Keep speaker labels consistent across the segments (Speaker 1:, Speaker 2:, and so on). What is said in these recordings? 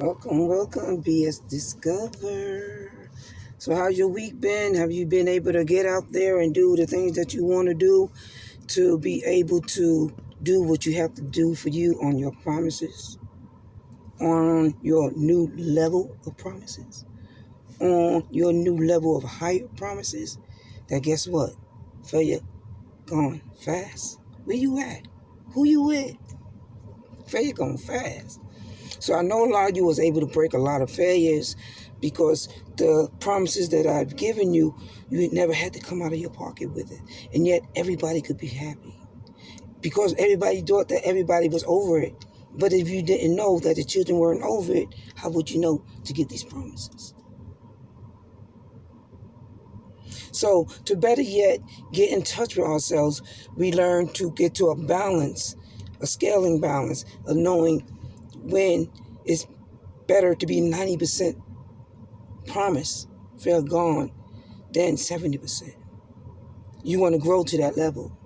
Speaker 1: Welcome, welcome, BS Discover. So how's your week been? Have you been able to get out there and do the things that you want to do to be able to do what you have to do for you on your promises, on your new level of promises, on your new level of higher promises? That guess what? Failure gone fast. Where you at? Who you with? Failure gone fast. So I know a lot of you was able to break a lot of failures because the promises that I've given you, you never had to come out of your pocket with it. And yet everybody could be happy because everybody thought that everybody was over it. But if you didn't know that the children weren't over it, how would you know to get these promises? So to better yet, get in touch with ourselves, we learn to get to a balance, a scaling balance of knowing when it's better to be 90% promise, fail gone, than 70%. You want to grow to that level.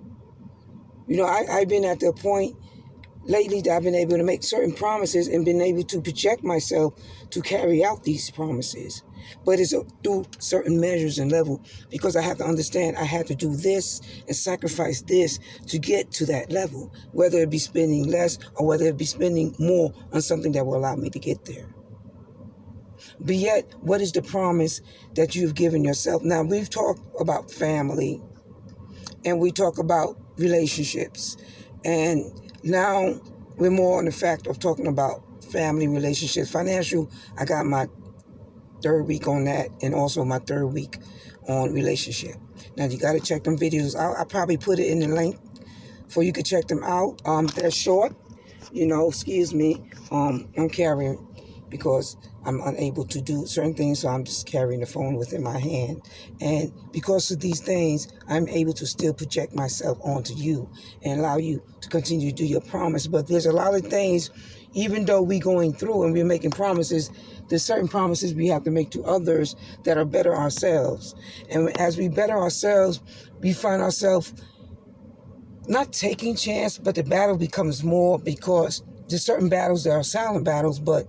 Speaker 1: You know, I've been at the point lately that I've been able to make certain promises and been able to project myself to carry out these promises. But it's through certain measures and level because I have to understand I have to do this and sacrifice this to get to that level, whether it be spending less or whether it be spending more on something that will allow me to get there. But yet, what is the promise that you've given yourself? Now, we've talked about family and we talk about relationships. And now we're more on the fact of talking about family relationships. Financial, I got my third week on that and also my third week on relationship. Now, you got to check them videos out. I'll probably put it in the link for you could check them out. They're short, excuse me. I'm carrying because I'm unable to do certain things, so I'm just carrying the phone within my hand. And because of these things, I'm able to still project myself onto you and allow you to continue to do your promise. But there's a lot of things, even though we're going through and we're making promises, there's certain promises we have to make to others that are better ourselves. And as we better ourselves, we find ourselves not taking chance, but the battle becomes more because there's certain battles that are silent battles, but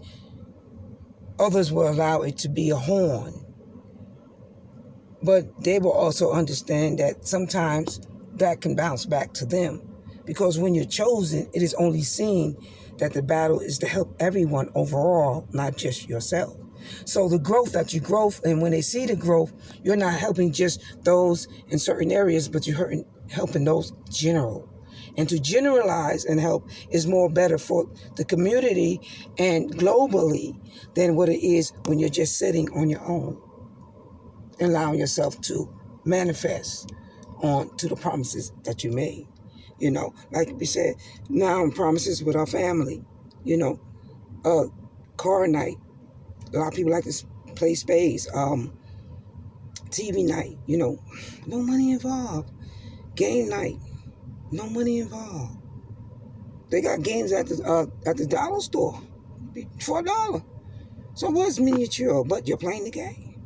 Speaker 1: others will allow it to be a horn. But they will also understand that sometimes that can bounce back to them. Because when you're chosen, it is only seen that the battle is to help everyone overall, not just yourself. So the growth that you grow, and when they see the growth, you're not helping just those in certain areas, but you're helping those general. And to generalize and help is more better for the community and globally than what it is when you're just sitting on your own and allowing yourself to manifest on to the promises that you made. Like we said, now on promises with our family, car night. A lot of people like to play spades. TV night, no money involved. Game night. No money involved. They got games at the dollar store for $1. So what's miniature? But you're playing the game.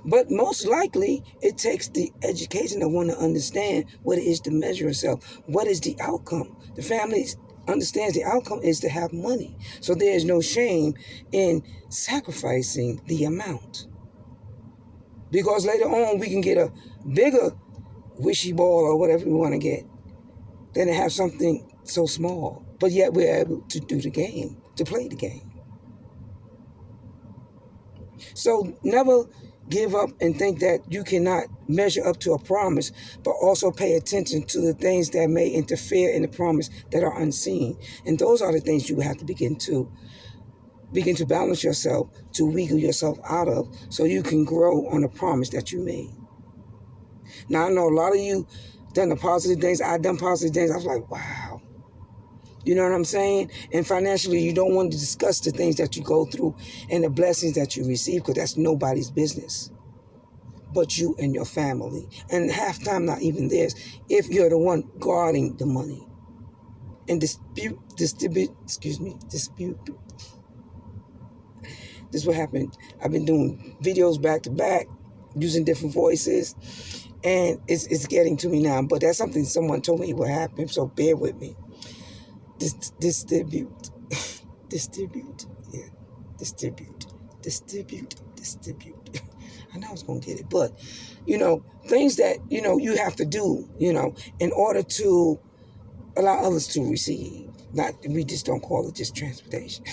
Speaker 1: But most likely, it takes the education of one to understand what it is to measure yourself. What is the outcome? The family understands the outcome is to have money. So there is no shame in sacrificing the amount. Because later on, we can get a bigger wishy ball or whatever we want to get than to have something so small. But yet we're able to do the game, to play the game. So never give up and think that you cannot measure up to a promise, but also pay attention to the things that may interfere in the promise that are unseen. And those are the things you have to begin to balance yourself, to wiggle yourself out of so you can grow on the promise that you made. Now, I know a lot of you done the positive things. I've done positive things. I was like, wow. You know what I'm saying? And financially, you don't want to discuss the things that you go through and the blessings that you receive because that's nobody's business but you and your family. And half time, not even theirs, if you're the one guarding the money. And dispute. This is what happened. I've been doing videos back to back, using different voices, and it's getting to me now. But that's something someone told me would happen, so bear with me. Distribute. Distribute. Yeah. Distribute. Distribute. I know I was going to get it. But, things that, you have to do, in order to allow others to receive. We just don't call it just transportation.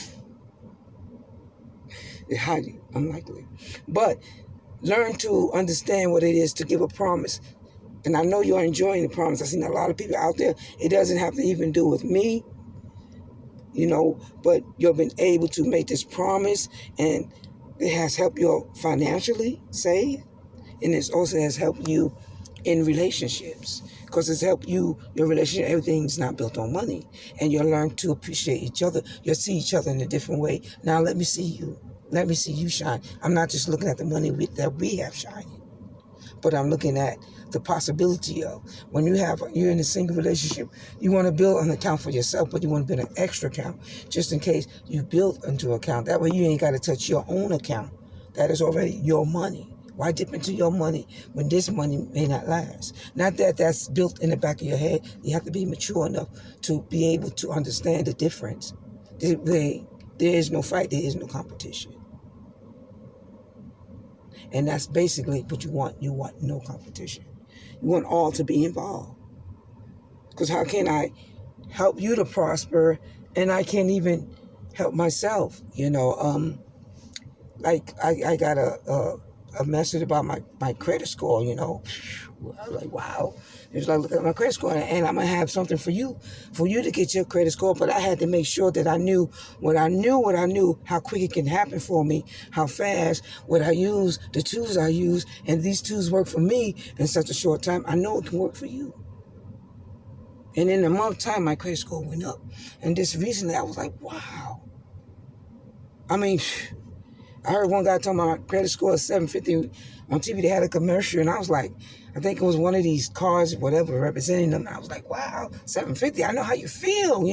Speaker 1: It's highly unlikely. But learn to understand what it is to give a promise. And I know you're enjoying the promise. I've seen a lot of people out there. It doesn't have to even do with me, but you've been able to make this promise, and it has helped you financially save, and it also has helped you in relationships, because it's helped you, your relationship, everything's not built on money, and you'll learn to appreciate each other. You'll see each other in a different way. Now let me see you. Let me see you shine. I'm not just looking at the money that we have shining, but I'm looking at the possibility of when you're in a single relationship, you want to build an account for yourself, but you want to build an extra account just in case you build into an account. That way you ain't got to touch your own account. That is already your money. Why dip into your money when this money may not last? Not that that's built in the back of your head. You have to be mature enough to be able to understand the difference. There is no fight. There is no competition. And that's basically what you want. You want no competition. You want all to be involved. Because how can I help you to prosper and I can't even help myself? Like I got a message about my credit score, I was like, wow. It was like, look at my credit score, and I'm going to have something for you to get your credit score. But I had to make sure that I knew what I knew, how quick it can happen for me, how fast, what I use, the tools I use, and these tools work for me in such a short time. I know it can work for you. And in a month time, my credit score went up. And just recently, I was like, wow. I mean, I heard one guy talking about my credit score is 750 on TV. They had a commercial, and I was like, I think it was one of these cars, whatever, representing them. I was like, wow, 750. I know how you feel,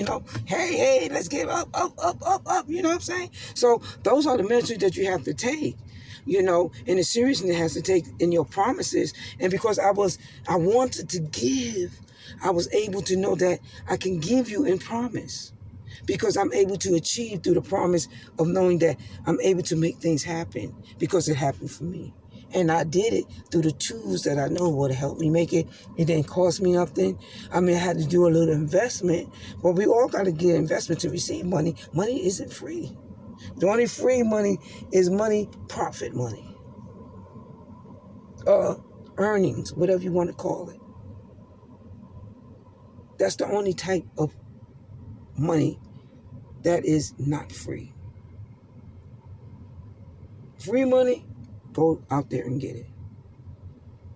Speaker 1: Hey, let's get up. You know what I'm saying? So those are the measures that you have to take, and the seriousness it has to take in your promises. And because I wanted to give, I was able to know that I can give you in promise. Because I'm able to achieve through the promise of knowing that I'm able to make things happen because it happened for me. And I did it through the tools that I know would help me make it. It didn't cost me nothing. I mean, I had to do a little investment. But we all got to get investment to receive money. Money isn't free. The only free money is profit money. Earnings, whatever you want to call it. That's the only type of money that is not free. Free money, go out there and get it.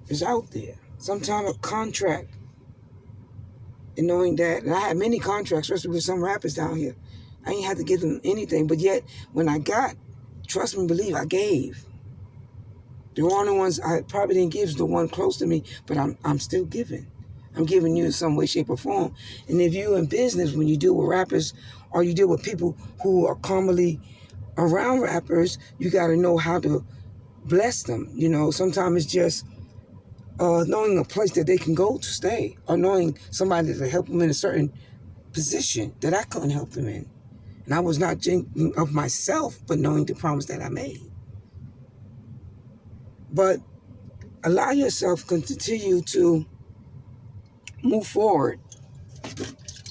Speaker 1: It's out there. Sometimes a contract, and knowing that, and I had many contracts, especially with some rappers down here. I ain't had to give them anything, but yet when I got, trust me, believe, I gave. The only ones I probably didn't give is the one close to me, but I'm still giving. I'm giving you in some way, shape, or form. And if you're in business, when you deal with rappers or you deal with people who are commonly around rappers, you got to know how to bless them. Sometimes it's just knowing a place that they can go to stay, or knowing somebody to help them in a certain position that I couldn't help them in. And I was not thinking of myself, but knowing the promise that I made. But allow yourself to continue to move forward.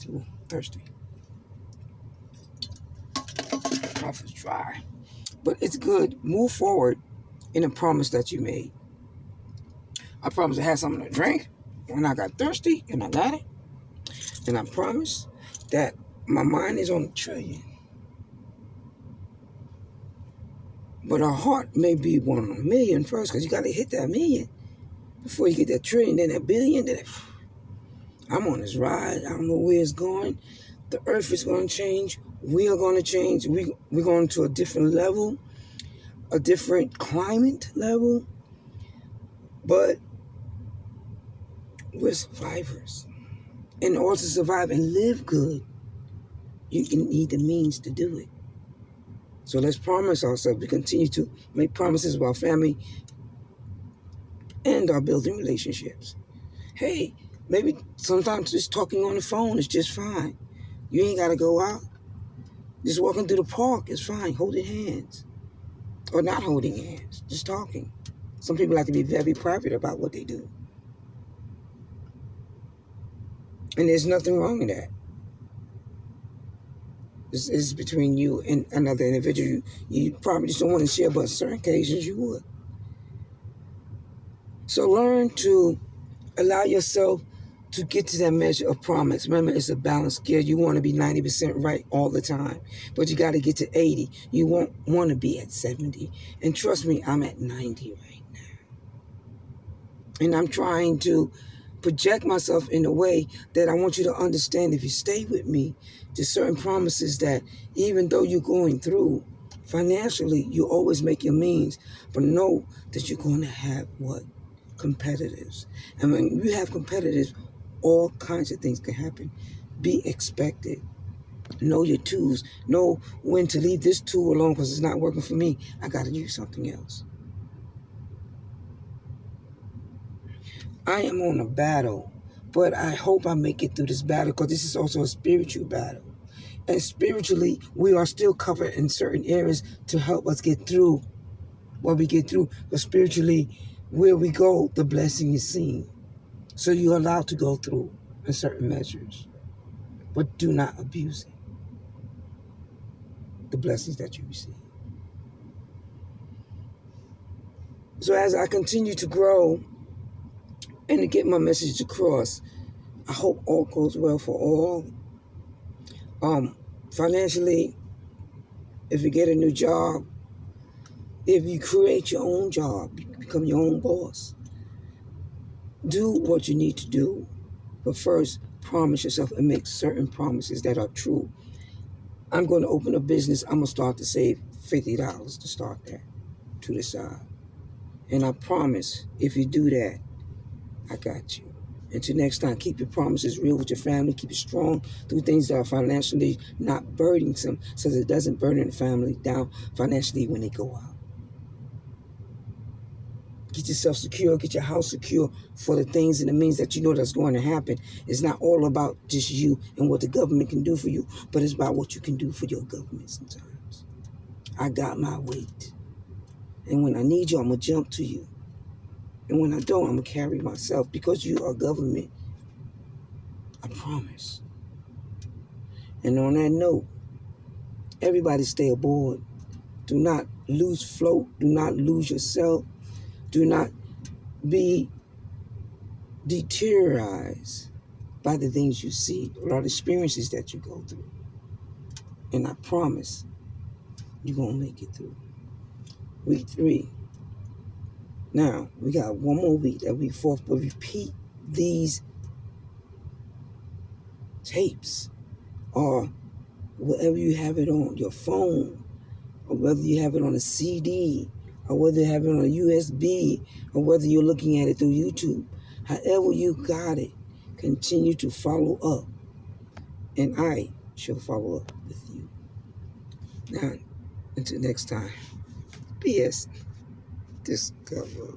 Speaker 1: Ooh, thirsty. Mouth is dry. But it's good. Move forward in a promise that you made. I promised to have something to drink when I got thirsty, and I got it. And I promised that my mind is on a trillion. But our heart may be 1 on a million first, because you got to hit that million before you get that trillion, then that billion, then that... I'm on this ride. I don't know where it's going. The earth is going to change. We are going to change. We're going to a different level, a different climate level. But we're survivors. In order to survive and live good, you need the means to do it. So let's promise ourselves to continue to make promises about family and our building relationships. Hey, maybe sometimes just talking on the phone is just fine. You ain't got to go out. Just walking through the park is fine, holding hands. Or not holding hands, just talking. Some people like to be very private about what they do. And there's nothing wrong in that. This is between you and another individual. You probably just don't want to share, but on certain occasions you would. So learn to allow yourself to get to that measure of promise. Remember, it's a balanced scale. You want to be 90% right all the time, but you got to get to 80. You won't want to be at 70. And trust me, I'm at 90 right now. And I'm trying to project myself in a way that I want you to understand, if you stay with me, there's certain promises that even though you're going through financially, you always make your means, but know that you're going to have what? Competitors. And when you have competitors, all kinds of things can happen. Be expected. Know your tools. Know when to leave this tool alone because it's not working for me. I got to use something else. I am on a battle, but I hope I make it through this battle because this is also a spiritual battle. And spiritually, we are still covered in certain areas to help us get through what we get through. But spiritually, where we go, the blessing is seen. So you're allowed to go through in certain measures, but do not abuse it. The blessings that you receive. So as I continue to grow and to get my message across, I hope all goes well for all. Financially, if you get a new job, if you create your own job, you become your own boss. Do what you need to do, but first promise yourself and make certain promises that are true. I'm going to open a business. I'm going to start to save $50 to start that to the side. And I promise, if you do that, I got you. Until next time, keep your promises real with your family. Keep it strong. Do things that are financially not burdensome so that it doesn't burden the family down financially when they go out. Get yourself secure. Get your house secure for the things and the means that you know that's going to happen. It's not all about just you and what the government can do for you, but it's about what you can do for your government sometimes. I got my weight. And when I need you, I'm going to jump to you. And when I don't, I'm going to carry myself because you are government. I promise. And on that note, everybody stay aboard. Do not lose float. Do not lose yourself. Do not be deteriorized by the things you see or the experiences that you go through. And I promise you're going to make it through. Week 3. Now, we got one more week, that week 4, but repeat these tapes or whatever you have it on, your phone, or whether you have it on a CD, or whether you have it on a USB, or whether you're looking at it through YouTube. However you got it, continue to follow up, and I shall follow up with you. Now, until next time, P.S. Discover.